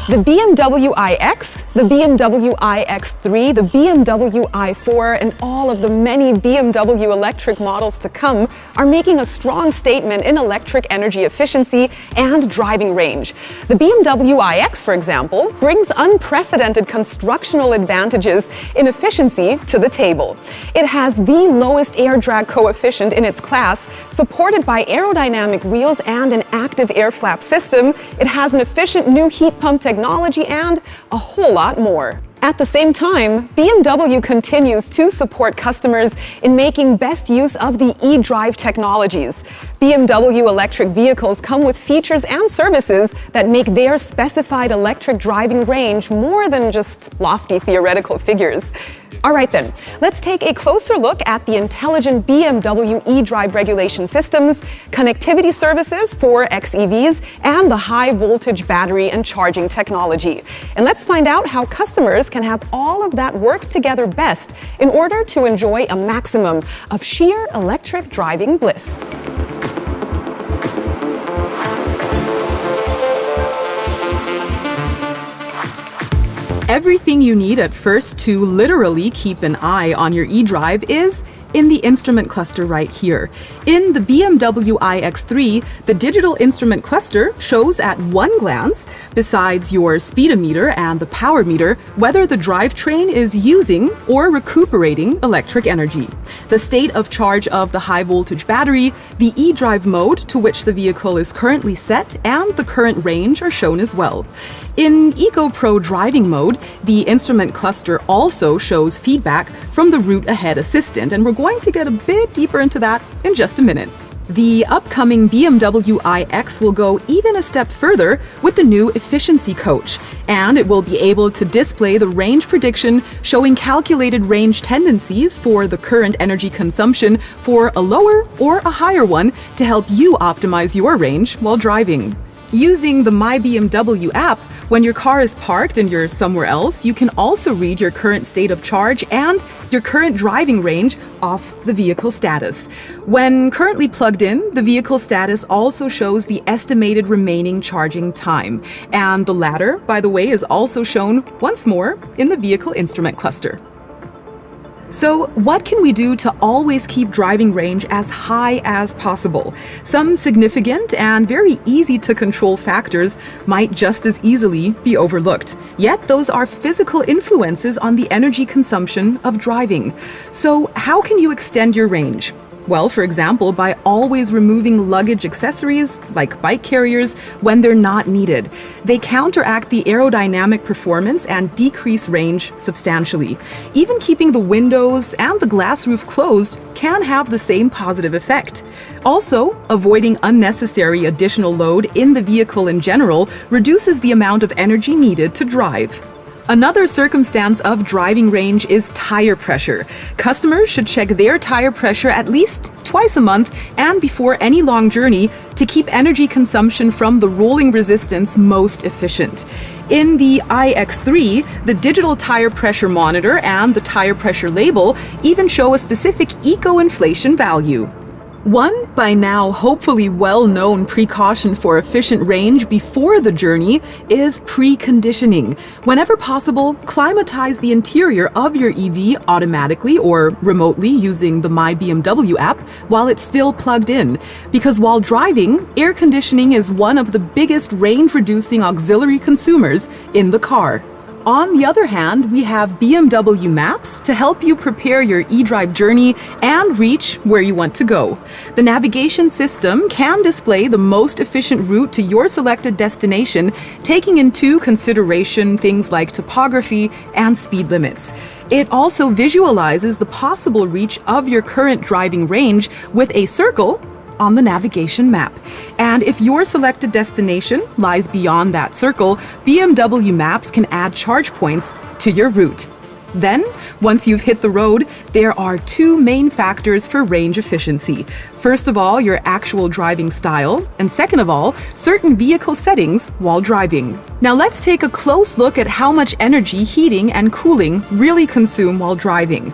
The BMW iX, the BMW iX3, the BMW i4, and all of the many BMW electric models to come are making a strong statement in electric energy efficiency and driving range. The BMW iX, for example, brings unprecedented constructional advantages in efficiency to the table. It has the lowest air drag coefficient in its class, supported by aerodynamic wheels and an active air flap system. It has an efficient new heat pump technology and a whole lot more. At the same time, BMW continues to support customers in making best use of the e-drive technologies. BMW electric vehicles come with features and services that make their specified electric driving range more than just lofty theoretical figures. All right then, let's take a closer look at the intelligent BMW e-drive regulation systems, connectivity services for xEVs, and the high voltage battery and charging technology. And let's find out how customers can have all of that work together best in order to enjoy a maximum of sheer electric driving bliss. Everything you need at first to literally keep an eye on your e-drive is in the instrument cluster right here. In the BMW iX3, the digital instrument cluster shows at one glance, besides your speedometer and the power meter, whether the drivetrain is using or recuperating electric energy, the state of charge of the high voltage battery, the e-drive mode to which the vehicle is currently set, and the current range are shown as well. In Eco Pro driving mode, the instrument cluster also shows feedback from the route ahead assistant, and we're going to get a bit deeper into that in just a minute. The upcoming BMW iX will go even a step further with the new efficiency coach, and it will be able to display the range prediction showing calculated range tendencies for the current energy consumption for a lower or a higher one to help you optimize your range while driving. Using the My BMW app, when your car is parked and you're somewhere else, you can also read your current state of charge and your current driving range off the vehicle status. When currently plugged in, the vehicle status also shows the estimated remaining charging time. And the latter, by the way, is also shown once more in the vehicle instrument cluster. So what can we do to always keep driving range as high as possible? Some significant and very easy to control factors might just as easily be overlooked. Yet those are physical influences on the energy consumption of driving. So how can you extend your range? Well, for example, by always removing luggage accessories, like bike carriers, when they're not needed. They counteract the aerodynamic performance and decrease range substantially. Even keeping the windows and the glass roof closed can have the same positive effect. Also, avoiding unnecessary additional load in the vehicle in general reduces the amount of energy needed to drive. Another circumstance of driving range is tire pressure. Customers should check their tire pressure at least twice a month and before any long journey to keep energy consumption from the rolling resistance most efficient. In the iX3, the digital tire pressure monitor and the tire pressure label even show a specific eco-inflation value. One, by now hopefully well-known precaution for efficient range before the journey is preconditioning. Whenever possible, climatize the interior of your EV automatically or remotely using the My BMW app while it's still plugged in. Because while driving, air conditioning is one of the biggest range-reducing auxiliary consumers in the car. On the other hand, we have BMW Maps to help you prepare your e-drive journey and reach where you want to go. The navigation system can display the most efficient route to your selected destination, taking into consideration things like topography and speed limits. It also visualizes the possible reach of your current driving range with a circle on the navigation map. And if your selected destination lies beyond that circle, BMW Maps can add charge points to your route. Then, once you've hit the road, there are two main factors for range efficiency. First of all, your actual driving style, and second of all, certain vehicle settings while driving. Now let's take a close look at how much energy heating and cooling really consume while driving.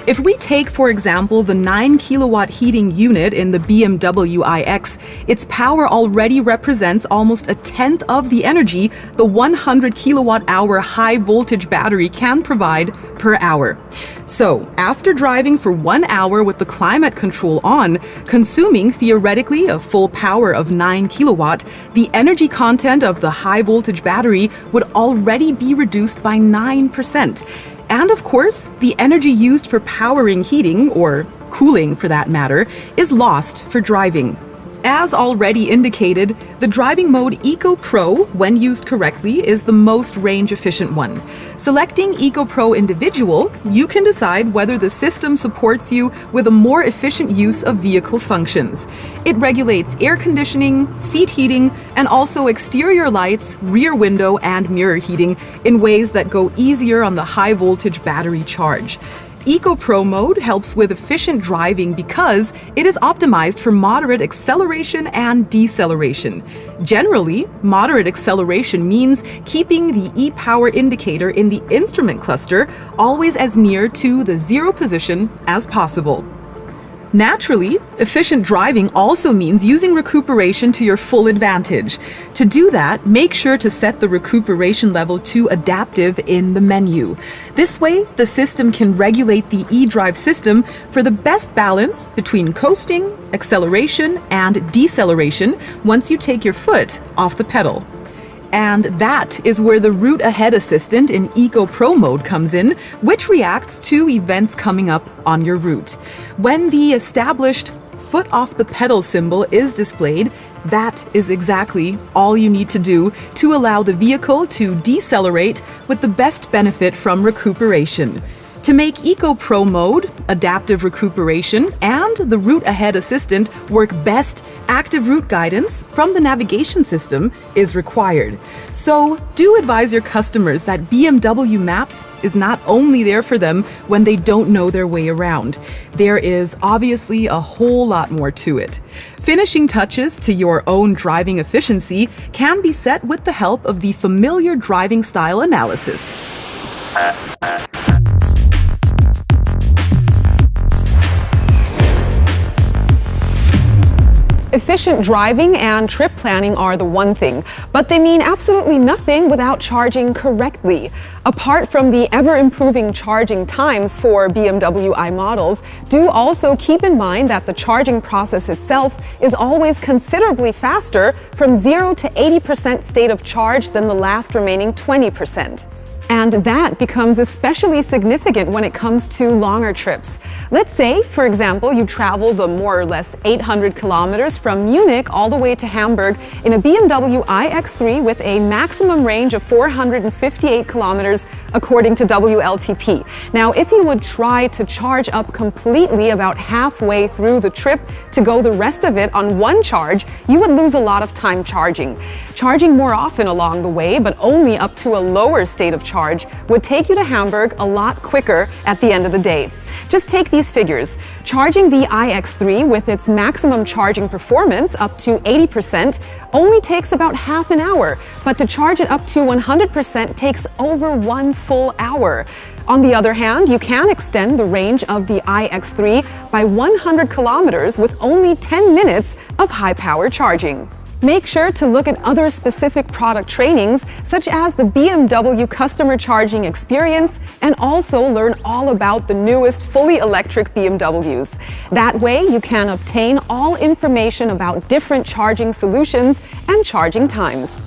If we take, for example, the 9 kilowatt heating unit in the BMW iX, its power already represents almost a tenth of the energy the 100 kilowatt hour high voltage battery can provide per hour. So, after driving for 1 hour with the climate control on, consuming theoretically a full power of 9 kilowatt, the energy content of the high voltage battery would already be reduced by 9%. And of course, the energy used for powering heating, or cooling for that matter, is lost for driving. As already indicated, the driving mode Eco Pro, when used correctly, is the most range-efficient one. Selecting Eco Pro Individual, you can decide whether the system supports you with a more efficient use of vehicle functions. It regulates air conditioning, seat heating, and also exterior lights, rear window, and mirror heating in ways that go easier on the high-voltage battery charge. Eco Pro mode helps with efficient driving because it is optimized for moderate acceleration and deceleration. Generally, moderate acceleration means keeping the e-power indicator in the instrument cluster always as near to the 0 position as possible. Naturally, efficient driving also means using recuperation to your full advantage. To do that, make sure to set the recuperation level to adaptive in the menu. This way, the system can regulate the eDrive system for the best balance between coasting, acceleration, and deceleration once you take your foot off the pedal. And that is where the Route Ahead Assistant in Eco Pro mode comes in, which reacts to events coming up on your route. When the established foot off the pedal symbol is displayed, that is exactly all you need to do to allow the vehicle to decelerate with the best benefit from recuperation. To make Eco Pro mode, adaptive recuperation, and the Route Ahead Assistant work best, active route guidance from the navigation system is required. So do advise your customers that BMW Maps is not only there for them when they don't know their way around. There is obviously a whole lot more to it. Finishing touches to your own driving efficiency can be set with the help of the familiar driving style analysis. Efficient driving and trip planning are the one thing, but they mean absolutely nothing without charging correctly. Apart from the ever-improving charging times for BMW i models, do also keep in mind that the charging process itself is always considerably faster from 0 to 80% state of charge than the last remaining 20%. And that becomes especially significant when it comes to longer trips. Let's say, for example, you travel the more or less 800 kilometers from Munich all the way to Hamburg in a BMW iX3 with a maximum range of 458 kilometers according to WLTP. Now, if you would try to charge up completely about halfway through the trip to go the rest of it on one charge, you would lose a lot of time charging. Charging more often along the way, but only up to a lower state of charge, would take you to Hamburg a lot quicker at the end of the day. Just take these figures. Charging the iX3 with its maximum charging performance up to 80% only takes about half an hour, but to charge it up to 100% takes over 1 full hour. On the other hand, you can extend the range of the iX3 by 100 kilometers with only 10 minutes of high-power charging. Make sure to look at other specific product trainings, such as the BMW customer charging experience, and also learn all about the newest fully electric BMWs. That way, you can obtain all information about different charging solutions and charging times.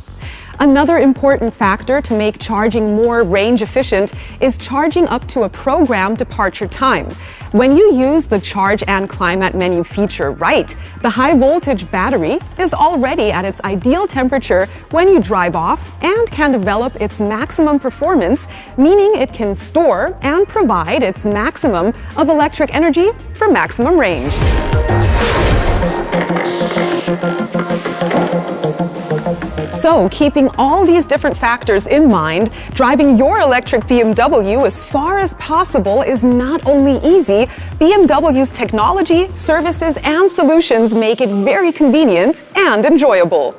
Another important factor to make charging more range efficient is charging up to a programmed departure time. When you use the Charge and Climate menu feature right, the high voltage battery is already at its ideal temperature when you drive off and can develop its maximum performance, meaning it can store and provide its maximum of electric energy for maximum range. So, keeping all these different factors in mind, driving your electric BMW as far as possible is not only easy, BMW's technology, services, and solutions make it very convenient and enjoyable.